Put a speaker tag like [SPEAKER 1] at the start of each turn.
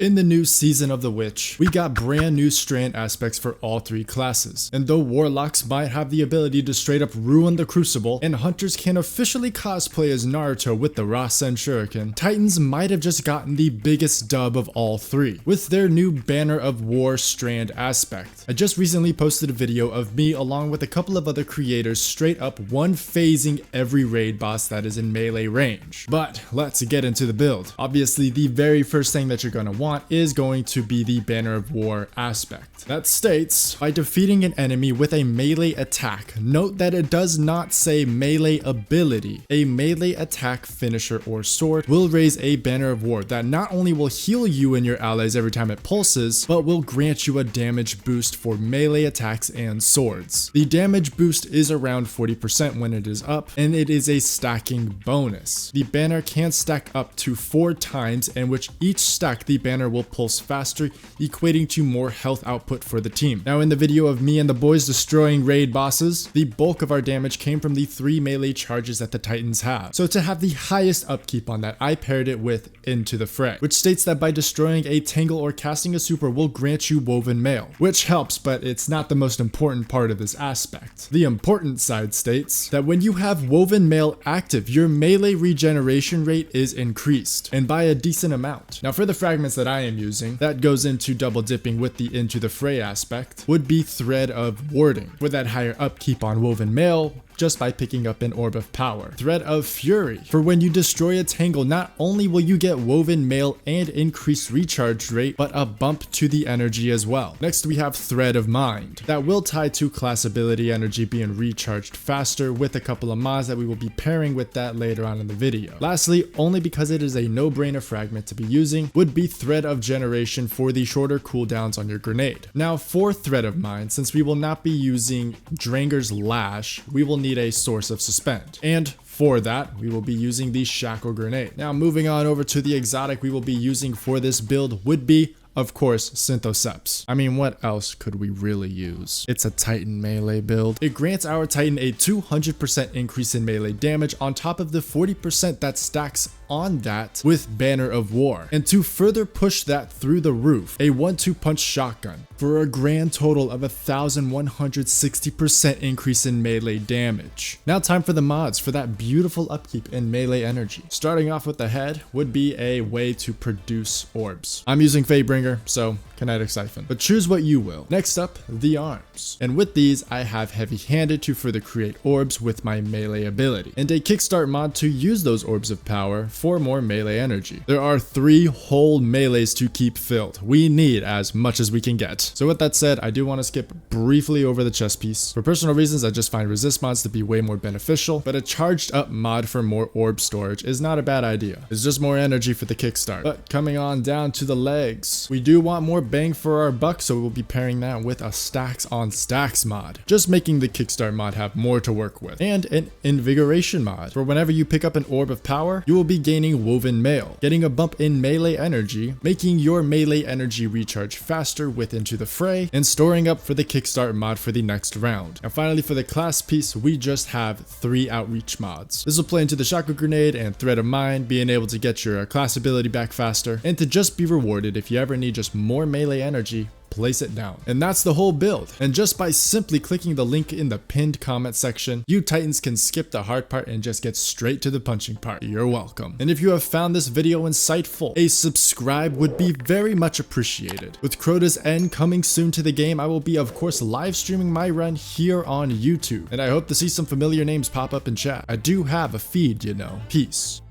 [SPEAKER 1] In the new Season of the Witch, we got brand new strand aspects for all three classes. And though warlocks might have the ability to straight up ruin the crucible, and hunters can officially cosplay as Naruto with the Rasen Shuriken, Titans might have just gotten the biggest dub of all three, with their new Banner of War strand aspect. I just recently posted a video of me along with a couple of other creators straight up one-phasing every raid boss that is in melee range. But let's get into the build. Obviously, the very first thing that you're gonna want is going to be the Banner of War aspect. That states, by defeating an enemy with a melee attack, note that it does not say melee ability. A melee attack, finisher, or sword will raise a Banner of War that not only will heal you and your allies every time it pulses, but will grant you a damage boost for melee attacks and swords. The damage boost is around 40% when it is up, and it is a stacking bonus. The banner can stack up to 4 times, and with each stack the banner will pulse faster, equating to more health output for the team. Now in the video of me and the boys destroying raid bosses, the bulk of our damage came from the 3 melee charges that the Titans have. So to have the highest upkeep on that, I paired it with Into the Fray, which states that by destroying a tangle or casting a super will grant you Woven Mail, which helps, but it's not the most important part of this aspect. The important side states that when you have Woven Mail active, your melee regeneration rate is increased, and by a decent amount. Now for the fragments that I am using, that goes into double dipping with the Into the Fray aspect, would be Thread of Warding, with that higher upkeep on Woven Mail, just by picking up an Orb of Power. Thread of Fury, for when you destroy a tangle, not only will you get Woven Mail and increased recharge rate, but a bump to the energy as well. Next we have Thread of Mind, that will tie to class ability energy being recharged faster, with a couple of mods that we will be pairing with that later on in the video. Lastly, only because it is a no-brainer fragment to be using, would be Thread of Generation for the shorter cooldowns on your grenade. Now for Thread of Mind, since we will not be using Dranger's Lash, we will need a source of suspend, and for that we will be using the Shackle Grenade. Now moving on over to the exotic we will be using for this build would be, of course, Synthoceps. I mean, what else could we really use? It's a Titan melee build. It grants our Titan a 200% increase in melee damage on top of the 40% that stacks on that with Banner of War. And to further push that through the roof, a 1-2 punch shotgun for a grand total of 1,160% increase in melee damage. Now time for the mods for that beautiful upkeep in melee energy. Starting off with the head would be a way to produce orbs. I'm using Fatebringer, so Kinetic Siphon, but choose what you will. Next up, the arms. And with these, I have Heavy-Handed to further create orbs with my melee ability, and a kickstart mod to use those orbs of power for more melee energy. There are 3 whole melees to keep filled. We need as much as we can get. So with that said, I do want to skip briefly over the chest piece. For personal reasons, I just find resist mods to be way more beneficial, but a charged up mod for more orb storage is not a bad idea. It's just more energy for the kickstart. But coming on down to the legs, we do want more bang for our buck, so we will be pairing that with a stacks on stacks mod, just making the kickstart mod have more to work with, and an invigoration mod for whenever you pick up an orb of power, you will be gaining Woven Mail, getting a bump in melee energy, making your melee energy recharge faster with Into the Fray, and storing up for the kickstart mod for the next round. And finally for the class piece, we just have 3 outreach mods. This will play into the Shackle Grenade and Thread of Mind, being able to get your class ability back faster, and to just be rewarded if you ever need just more melee energy, place it down. And that's the whole build. And just by simply clicking the link in the pinned comment section, you Titans can skip the hard part and just get straight to the punching part. You're welcome. And if you have found this video insightful, a subscribe would be very much appreciated. With Crota's End coming soon to the game, I will be of course live streaming my run here on YouTube, and I hope to see some familiar names pop up in chat. I do have a feed, you know. Peace.